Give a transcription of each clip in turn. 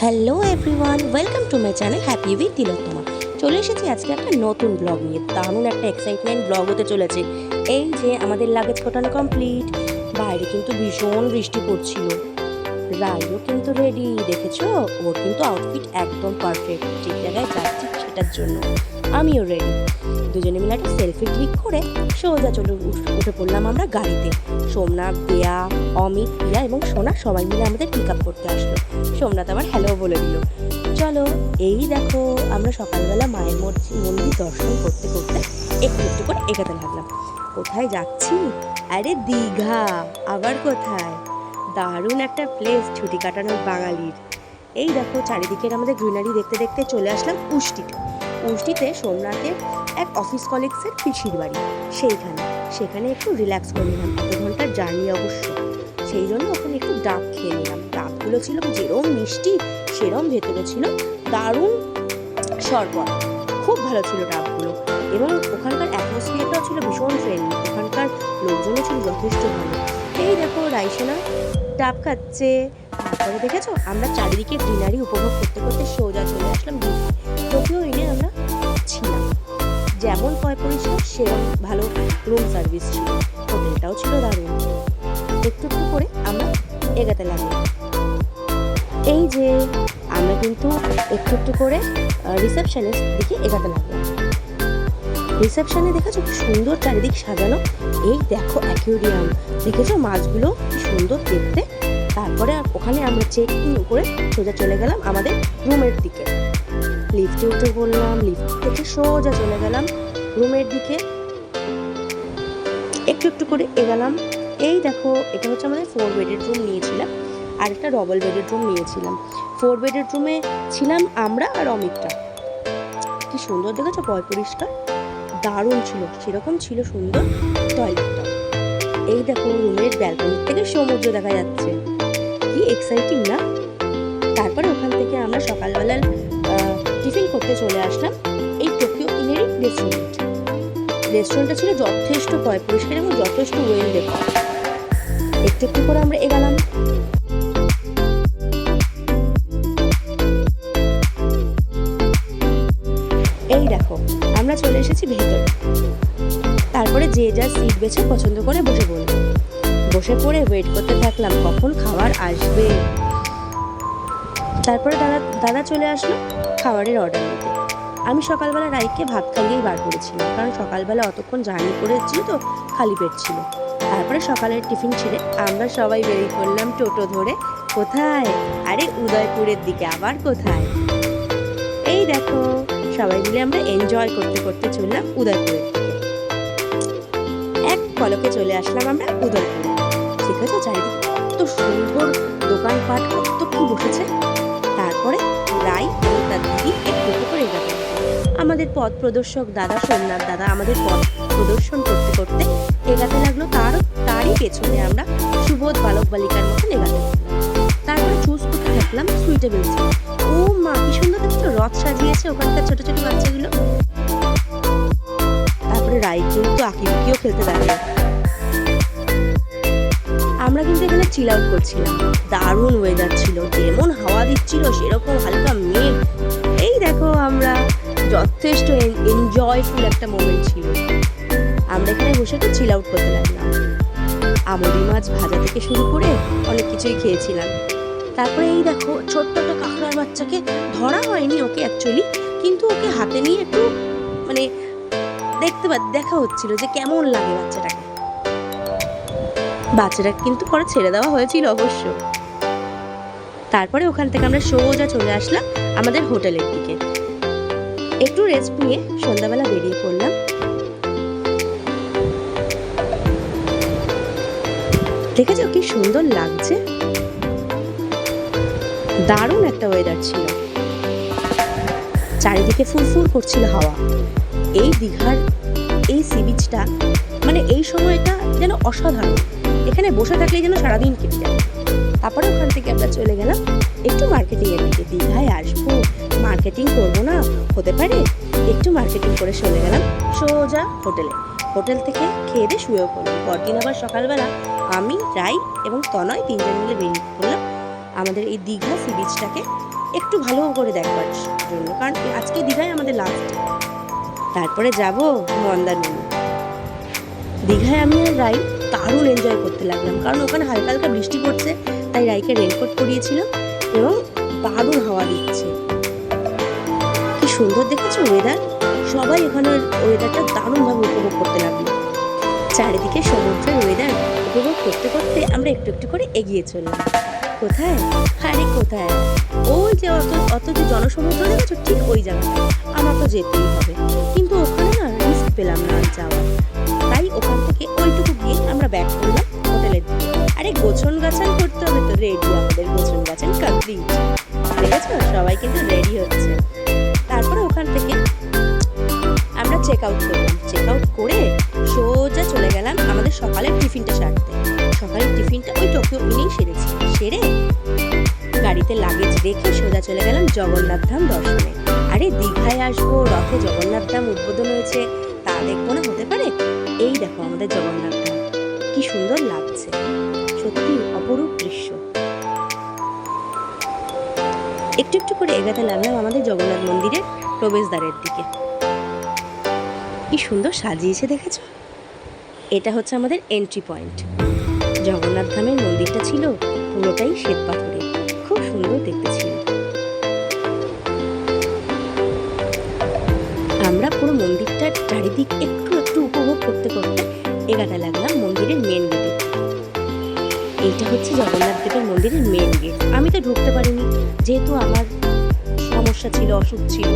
Hello everyone, welcome to my channel happy with Tilottama. চলে এসেছি আজকে একটা নতুন ব্লগ নিয়ে। দারুণ একটা এক্সাইটমেন্ট ব্লগ হতে চলেছে। এই যে আমাদের লাগেজ গোটানো কমপ্লিট। বাইরে কিন্তু ভীষণ বৃষ্টি পড়ছিল। রাইও কিন্তু রেডি, দেখেছো? ওর কিন্তু আউটফিট একদম পারফেক্ট, যে জায়গায় যাচ্ছি সেটার জন্য। আমিও রেডি। দুজনে মিলে একটা সেলফি ক্লিক করে সোজা উঠে পড়লাম আমরা গাড়িতে। সোমনাথ, দেয়া, অমিত, প্রিয়া এবং সোনা সবাই মিলে আমাদের পিক আপ করতে আসলো। সোমনাথ আবার হ্যালো বলে দিল। চলো, এই দেখো আমরা সকালবেলা মায়ের মন্দির দর্শন করতে করতে একটু একটু করে এগোতে লাগলাম। কোথায় যাচ্ছি? আরে দীঘা। আবার কোথায়? দারুণ একটা প্লেস ছুটি কাটানোর বাঙালির। এই দেখো চারিদিকের আমাদের গ্রিনারি দেখতে দেখতে চলে আসলাম উষ্টিতে সোমনাথের এক অফিস কলিগসের পিসির বাড়ি। সেখানে একটু রিল্যাক্স করে নিলাম, এত ঘন্টার জার্নি অবশ্য। সেই জন্য ওখানে একটু ডাব খেয়ে নিলাম। ডাবগুলো ছিল যেরম মিষ্টি সেরম ভেতরে ছিল দারুণ শরবত। খুব ভালো ছিল ডাবগুলো, এবং ওখানকার অ্যাটমসফিয়ারটাও ছিল ভীষণ ফ্রেন্ডলি। ওখানকার লোকজনও ছিল যথেষ্ট ভালো। এই দেখো রাইসোনা ডাব খাচ্ছে। তারপরে দেখেছো আমরা চারিদিকে গ্রিনারি উপভোগ করতে করতে সোজা চলে আসলাম দীঘায়। টোকিও ইনে আমরা ছিলাম। যেমন পরিষ্কার সেরকম ভালো রুম সার্ভিস ছিল, হোটেলটাও ছিল দারুণ। একটু একটু করে আমরা এগাতে লাগলাম। এই যে আমরা কিন্তু একটু একটু করে রিসেপশনের দিকে এগাতে লাগলাম। রিসেপশনে দেখেছো কি সুন্দর চারিদিক সাজানো। এই দেখো অ্যাকুয়ারিয়াম, দেখেছো মাছগুলো কি সুন্দর দেখতে। তারপরে ওখানে আমরা চেক ইন করে সোজা চলে গেলাম আমাদের রুমের দিকে। লিফটে উঠে পড়লাম, লিফট থেকে সোজা চলে গেলাম রুমের দিকে। একটু একটু করে এগালাম। এই দেখো এটা হচ্ছে আমাদের 4 বেডের রুম নিয়েছিলাম, আর একটা ডবল বেডের রুম নিয়েছিলাম। 4 বেডের রুমে ছিলাম আমরা আর অমিতটা। কি সুন্দর দেখেছো, পরিষ্কার দারুণ ছিল, সেরকম ছিল সুন্দর টয়লেটটা। এই দেখো রুমের ব্যালকনি থেকে সমুদ্র দেখা যাচ্ছে, কি এক্সাইটিং না? তারপরে ওখান থেকে আমরা সকালবেলা টিফিন করতে চলে আসলাম এই টোকিও ইনেরই রেস্টুরেন্টটা ছিল যথেষ্ট পরিষ্কার এবং যথেষ্ট ওয়েল ডেকোর। একটু একটু করে আমরা এগালাম। এই দেখো আমরা চলে এসেছি ভেতরে। তারপরে যে যা সিট বেছে পছন্দ করে বসে পড়ে ওয়েট করতে থাকলাম কখন খাবার আসবে। তারপরে দাদা চলে আসলো খাবারের অর্ডার নিতে। আমি সকালবেলা রাইকে ভাত খাইয়েই বার করেছিলাম, কারণ সকালবেলা অতক্ষণ জার্নি করেছিল তো খালি পেট ছিল। তারপরে সকালের টিফিন ছেড়ে আমরা সবাই বেরিয়ে পড়লাম টোটো ধরে। কোথায়? আরে উদয়পুরের দিকে। আবার কোথায়? এই দেখো সবাই মিলে আমরা এনজয় করতে করতে চললাম উদয়পুরের দিকে। এক পলকে চলে আসলাম আমরা উদয়পুরে। দেখেছো চারিদিকে কত সুন্দর দোকানপাট, কত কি বসেছে। তারপরে রাই এবং তার দিদি একটু করে এগাতে আমাদের পথ প্রদর্শক দাদা সোমনাথ দাদা আমাদের পথ প্রদর্শন করতে করতে এগাতে লাগলো। তারই পেছনে আমরা সুবোধ বালক বালিকার মতো এগাতে লাগলাম। তারপরে চুজ করতে থাকলাম সুইটেবলস। ও মা কি সুন্দর দেখছো, রথ সাজিয়েছে ওখানকার ছোট ছোট বাচ্চাগুলো। তারপরে রাই কিন্তু আঁকিবুকিও খেলতে দাঁড়ালো। আমরা কিন্তু এখানে চিল আউট করছিলাম। দারুণ ওয়েদার ছিল, যেমন হাওয়া দিচ্ছিল সেরকম হালকা মেঘ। এই দেখো আমরা যথেষ্ট এনজয়ফুল একটা মোমেন্ট ছিল। আমরা এখানে বসে তো চিল আউট করতে লাগলাম। আমুদি মাছ ভাজা থেকে শুরু করে অনেক কিছুই খেয়েছিলাম। তারপরে এই দেখো ছোট্ট একটা কাঁকড়ার বাচ্চাকে ধরা হয়নি ওকে অ্যাকচুয়ালি, কিন্তু ওকে হাতে নিয়ে একটু মানে দেখা হচ্ছিল যে কেমন লাগে বাচ্চাটা কিন্তু পরে ছেড়ে দেওয়া হয়েছিল অবশ্য। তারপরে ওখান থেকে আমরা সোজা চলে আসলাম আমাদের হোটেলের দিকে। একটু রেস্ট নিয়ে সন্ধ্যাবেলা বেরিয়ে পড়লাম। দেখেছো কি সুন্দর লাগছে, দারুণ একটা ওয়েদার ছিল। চারিদিকে ফুরফুর করছিল হাওয়া। এই দীঘার এই সি বিচটা মানে এই সময়টা যেন অসাধারণ। এখানে বসে থাকলে যেন সারাদিন কেটে যায়। তারপরে ওখান থেকে আমরা চলে গেলাম একটু মার্কেটিংয়ের দিকে। দীঘায় আসবো, মার্কেটিং করবো না হতে পারে? একটু মার্কেটিং করে চলে গেলাম সোজা হোটেল থেকে খেয়ে দিয়ে শুয়েও পড়লাম। পরদিন আবার সকালবেলা আমি, রাই এবং তনয় তিনজন মিলে বেরিয়ে পড়লাম আমাদের এই দীঘা সি বিচটাকে একটু ভালো করে দেখবার জন্য, কারণ আজকে দীঘায় আমাদের লাস্ট। তারপরে যাব মন্দারমণি। দীঘায় আমি আর রাই দারুণ এনজয় করতে লাগলাম, কারণ ওখানে হালকা হালকা বৃষ্টি পড়ছে, তাই রাইকে রেনকোট পরিয়েছিল এবং দারুণ হাওয়া দিচ্ছে। কি সুন্দর দেখেছো ওয়েদার, সবাই ওখানের ওয়েদারটা দারুণভাবে উপভোগ করতে লাগলো। চারিদিকে সমুদ্রের ওয়েদার উপভোগ করতে করতে আমরা একটু একটু করে এগিয়ে চললাম। কোথায়? আরে কোথায়, ওই যে অত যে জনসমুদ্র দেখেছো, ঠিক ওই জায়গাটা। আমার তো যেতেই হবে, কিন্তু ওখানে না রিস্ক পেলাম না যাওয়ার, তাই ওখান থেকে ওইটুকু গিয়ে আমরা ব্যাক করলাম হোটেলের দিকে। আরে গোছন গাছান করতে হবে তো, রেডি আমাদের গোছন গাছান কমপ্লিট। দেখেছো সবাই কিন্তু রেডি হচ্ছে। তারপরে ওখান থেকে আমরা চেক আউট করলাম। চেক আউট করে সোজা চলে গেলাম আমাদের সকালের টিফিনটা সারতে। সকালের টিফিনটা ওই টোকিও ইনেই সেরেছি। সেরে গাড়িতে লাগেজ রেখে সোজা চলে গেলাম জগন্নাথ ধাম দর্শনে। আরে দীঘায় আসবো, রথে জগন্নাথ ধাম উদ্বোধন হয়েছে, তা দেখবো না হতে পারে? এই দেখো আমাদের জগন্নাথ ধাম, কি সুন্দর লাগছে, সত্যি অপরূপ দৃশ্য। একটু একটু করে এগাতে লাগলাম আমাদের জগন্নাথ মন্দিরের প্রবেশদ্বারের দিকে। কি সুন্দর সাজিয়েছে দেখেছো? এটা হচ্ছে আমাদের এন্ট্রি পয়েন্ট। জগন্নাথ ধামের মন্দিরটা ছিল পুরোটাই শ্বেত পাথরের, খুব সুন্দর দেখতে ছিল। আমরা পুরো মন্দিরটার চারিদিক একটু একটু উপভোগ করতে করতে এগাতে লাগলাম মন্দিরের মেন গেটে। এইটা হচ্ছে জগন্নাথ দেবের মন্দিরের মেন গেট। আমি তো ঢুকতে পারিনি, যেহেতু আমার সমস্যা ছিল, অসুখ ছিল,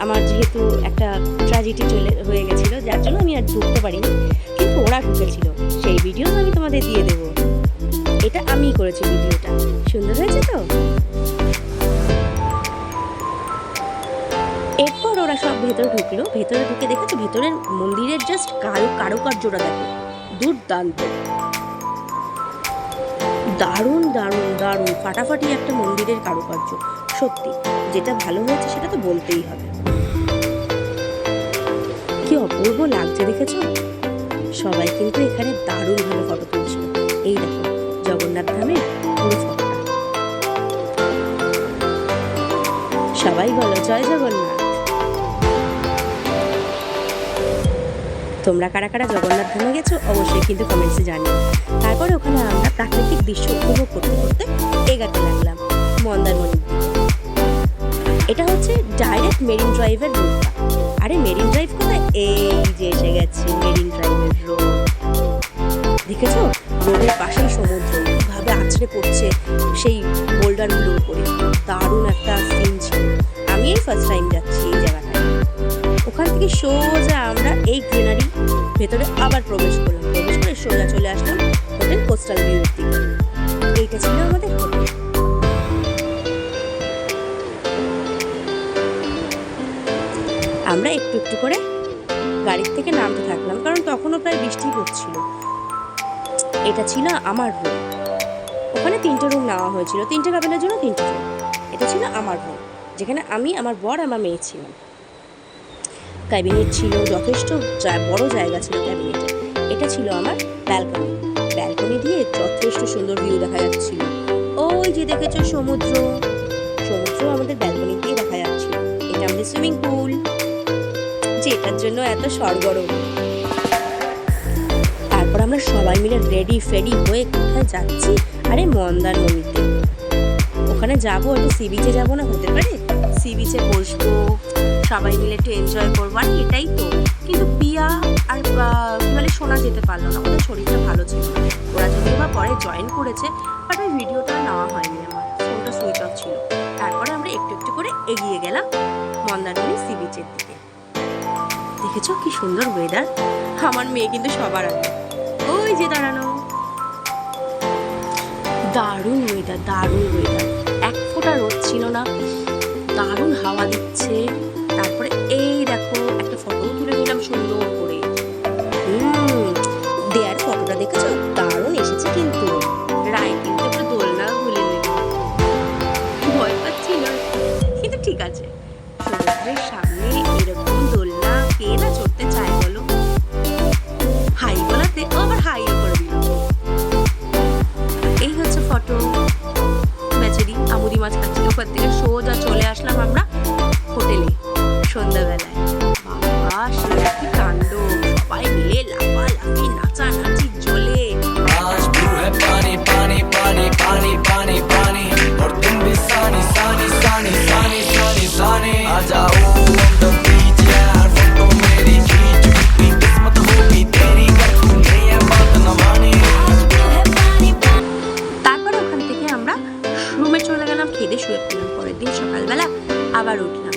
আমার যেহেতু একটা ট্র্যাজেডি হয়ে গেছিলো, যার জন্য আমি আর ঢুকতে পারিনি। কিন্তু ওরা ঢুকেছিল, সেই ভিডিও আমি তোমাদের দিয়ে দেবো। এটা আমিই করেছি ভিডিওটা, সুন্দর হয়েছে তো। এরপর ওরা সব ভেতরে ঢুকলো। ভেতরে ঢুকে দেখেছো ভেতরের মন্দিরের জাস্ট কারুকার্যটা দেখো, দুর্দান্ত, দারুণ দারুণ দারুণ ফাটাফাটি একটা মন্দিরের কারুকার্য। সত্যি যেটা ভালো হয়েছে সেটা তো বলতেই হবে। কি অপূর্ব লাগছে দেখেছো? সবাই কিন্তু এখানে দারুণভাবে ফটো তুলছিল। এই দেখো জগন্নাথ ধামের পুরো ফটোটা। সবাই বলো জয় জগন্নাথ। তোমরা কারা কারা জগন্নাথ ধামে গেছো অবশ্যই কিন্তু কমেন্টসে জানিও। তারপরে ওখানে আমরা প্রাকৃতিক দৃশ্য উপভোগ করতে করতে এগাতে লাগলাম মন্দারমণির দিকে। এটা হচ্ছে ডাইরেক্ট মেরিন ড্রাইভের রোডটা। আরে মেরিন ড্রাইভ কোথায়? এই যে এসে গেছে মেরিন ড্রাইভের রোড। দেখেছো রোডের পাশেই সমুদ্র কিভাবে আছড়ে পড়ছে সেই বোল্ডারগুলোর উপরে, দারুণ একটা সিন ছিল। আমি এই ফার্স্ট টাইম যাচ্ছি এই জায়গাটায়। ওখান থেকে সোজা আমরা এই গ্রিনারি ভেতরে আবার প্রবেশ করলাম। প্রবেশ করে সোজা চলে আসলাম হোটেল কোস্টাল ভিউর দিকে। এইটা ছিল আমাদের হোটেল। আমরা একটু একটু করে গাড়ির থেকে নামতে থাকলাম, কারণ তখনও প্রায় বৃষ্টি পড়ছিল। এটা ছিল আমার রুম। ওখানে 3টে রুম নেওয়া হয়েছিল, 3টে কাপেলের জন্য 3টে রুম। এটা ছিল আমার রুম, যেখানে আমি, আমার বর, আমার মেয়ে ছিলাম। ক্যাবিনেট ছিল, যথেষ্ট বড় জায়গা ছিল ক্যাবিনেটে। এটা ছিল আমার ব্যালকনি। ব্যালকনি দিয়ে যথেষ্ট সুন্দর ভিউ দেখা যাচ্ছিল। ওই যে দেখেছো সমুদ্র, সমুদ্র আমাদের ব্যালকনি দিয়ে দেখা যাচ্ছিল। এটা আমাদের সুইমিং পুল, যেটার জন্য এত সরগরম। তারপর আমরা সবাই মিলে রেডি ফেডি হয়ে কোথায় যাচ্ছি? আরে মন্দারমণিতে। ওখানে যাবো, একটু সি বিচে যাবো না হতে পারে? সি বিচে বসবো, সবাই মিলে একটু এনজয় করবো, আর এটাই তো। কিন্তু পিয়া আর মানে সোনা যেতে পারলো না, ওদের শরীরটা ভালো ছিল না। ওরা যদিও বা পরে জয়েন করেছে, বাট ওই ভিডিওটা নেওয়া হয়নি, আমার ফোনটা সুইচ অফ ছিল। তারপরে আমরা একটু একটু করে এগিয়ে গেলাম মন্দারমণি সি বিচের দিকে। দেখেছো কি সুন্দর ওয়েদার। আমার মেয়ে কিন্তু সবার আগে, ওই যে দাঁড়ানো। দারুণ ওয়েদার, দারুণ ওয়েদার, এক ফোঁটা রোদ ছিল না, দারুণ হাওয়া দিচ্ছে। তারপরে এই দেখো একটা ফটো তুলে নিলাম সুন্দর করে। দেয়ার ফটোটা দেখেছো, দারুণ এসেছে কিন্তু। রায় কিন্তু একটু দোলনা ভুলে নিল, ভয় পাচ্ছি না, কিন্তু ঠিক আছে। সমুদ্রের সামনে এরকম দোলনা কে না চড়তে চায় বলো? হাই বলাতে ও আবার হাইও করে দিল। এই হচ্ছে ফটো। বেচারি আমুদি মাছ খাচ্ছিল, ওখান থেকে সোজা চলে আসলাম আমরা হোটেলে সন্ধ্যাবেলায়। বাবা সে কি কাণ্ড, সবাই মিলে লাফালাফি নাচানাচি জলে। তারপরে ওখান থেকে আমরা রুমে চলে গেলাম, খেতে শুয়ে পড়লাম। পরের দিন সকালবেলা আবার উঠলাম।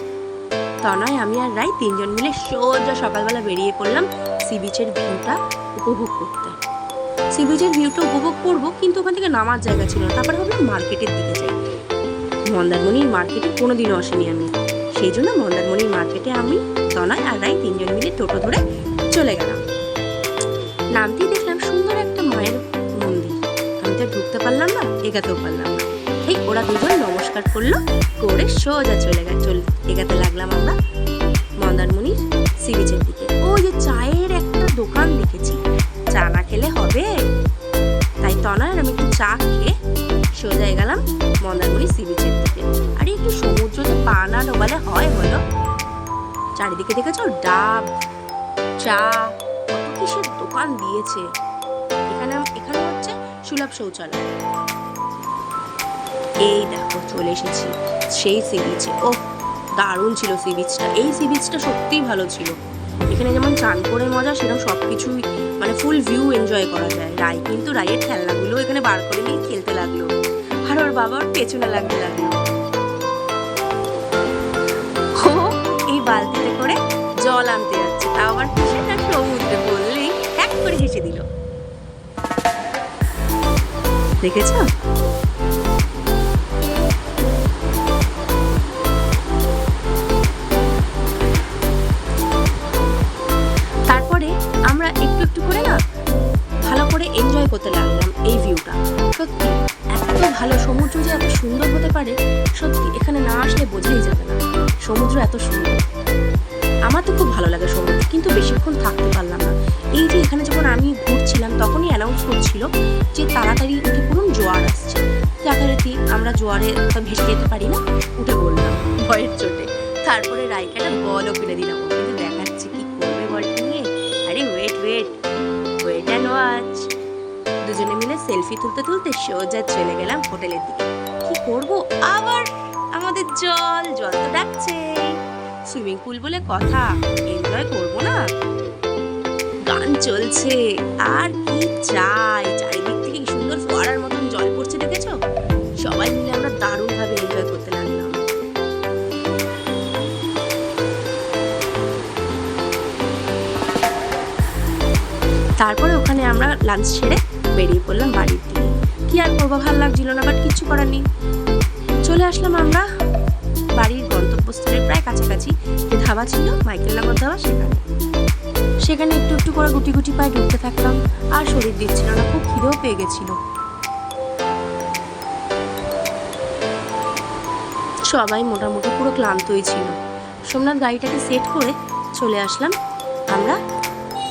তনয়, আমি আর রাই তিনজন মিলে সোজা সকালবেলা বেরিয়ে পড়লাম সি বিচের ভিউটা উপভোগ করতে। সি বিচের ভিউটা উপভোগ করবো, কিন্তু ওখান থেকে নামার জায়গা ছিল না। তারপরে ভাবলাম মার্কেটের দিকে যাই। মন্দারমণির মার্কেটে কোনোদিনও আসিনি আমি, সেই জন্য মন্দারমণির মার্কেটে আমি, তনয় আর রাই তিনজন মিলে টোটো ধরে চলে গেলাম। নামতেই দেখলাম সুন্দর একটা মায়ের মন্দির। আমি তো ঢুকতে পারলাম না, এগাতেও পারলাম না। ঠিক ওরা দুজন নমস্কার করলো, করে সোজা এগাতে লাগলাম আমরা মন্দারমণির সি বিচের দিকে। ওই যে চায়ের একটা দোকান দেখেছি, চা না খেলে হবে, তাই তনয় আর আমি একটু চা খেয়ে সোজা গেলাম মন্দারমণি সি বিচের দিকে। আর একটু সমুদ্রতে পা না ডোবালে হয় বলো? চারিদিকে দেখেছো ডাব, চা, কত কিসের দোকান দিয়েছে। এখানে হচ্ছে সুলভ শৌচালয়। এই দেখো চলে এসেছি সেই সি বিচে। ও দারুণ ছিল সি বিচটা। এই সি বিচটা সত্যিই ভালো ছিল। এখানে যেমন চান করে মজা, সেরকম সব কিছুই মানে ফুল ভিউ এনজয় করা যায়। রাই কিন্তু রাইয়ের খেলনাগুলো এখানে বার করে নিয়ে খেলতে লাগলো, আর ওর বাবার পেছনে লাগতে লাগলো। ও এই বালতিতে করে জল আনতে যাচ্ছে, তাও আবার কিসে না সমুদ্রে বললেই এক করে হেসে দিল। দেখেছ? তারপরে আমরা একটু একটু করে না ভালো করে এনজয় করতে লাগলাম এই ভিউটা। সত্যি এত ভালো, সমুদ্র যে এত সুন্দর হতে পারে সত্যি এখানে না আসলে বোঝাই যাবে না সমুদ্র এত সুন্দর। আমার তো খুব ভালো লাগে সমুদ্র, কিন্তু বেশিক্ষণ থাকতে পারলাম না। এই যে এখানে যখন আমি ঘুরছিলাম তখনই অ্যানাউন্স করছিল যে তাড়াতাড়ি উঠে পড়ুন, জোয়ার আসছে। যথারীতি আমরা জোয়ারে ভেসে যেতে পারি না, উঠে পড়লাম ভয়ের চোটে। তারপরে রাইকে একটা বলও কিনে দিলাম, ও কিন্তু দেখাচ্ছে কি করবে বলটা নিয়ে। আরে ওয়েট অ্যান্ড ওয়াচ। দুজনে মিলে সেলফি তুলতে তুলতে সোজা চলে গেলাম হোটেলের দিকে। কি করব, আবার আমাদের জল তো ডাকছে। সুইমিং পুল বলে কথা, এনজয় করবো না? গান চলছে আর কি চাই, চারিদিক থেকে সুন্দর ফোয়ারার মতন জল পড়ছে, দেখেছো? সবাই মিলে আমরা দারুণ ভাবে এনজয় করতে লাগলাম। তারপরে ওখানে আমরা লাঞ্চ সেরে বেরিয়ে পড়লাম বাড়ির দিকে। কি আর করবো, ভালো লাগছিল না, বাট কিচ্ছু করার নেই। চলে আসলাম আমরা বাড়ির গন্তব্যস্থলের প্রায় কাছাকাছি। যে ধাবা ছিল মাইকেলনগর ধাবা, সেখানে একটু একটু করে গুটি গুটি পায়ে ঢুকতে থাকলাম। আর শরীর দিচ্ছিল না, খুব খিদেও পেয়ে গেছিল। সবাই মোটামুটি পুরো ক্লান্তই ছিল। সোমনাথ গাড়িটাকে সেট করে চলে আসলাম আমরা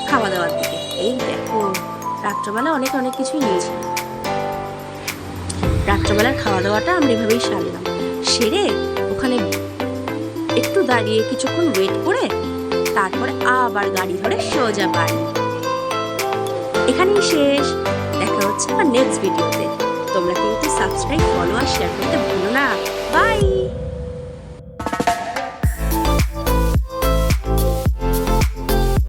খাওয়া দাওয়ার দিকে। এই দেখো রাত্রবেলা অনেক কিছুই নিয়েছিলাম। রাত্রবেলার খাওয়া দাওয়াটা আমরা এভাবেই সারলাম। সেরে ওখানে একটু দাঁড়িয়ে কিছুক্ষণ ওয়েট করে তারপরে আবার গাড়ি ধরে সোজা বাড়ি। এখানেই শেষ, দেখা হচ্ছে আমার নেক্সট ভিডিওতে। তোমরা কিন্তু সাবস্ক্রাইব, ফলো আর শেয়ার করতে ভুলো না।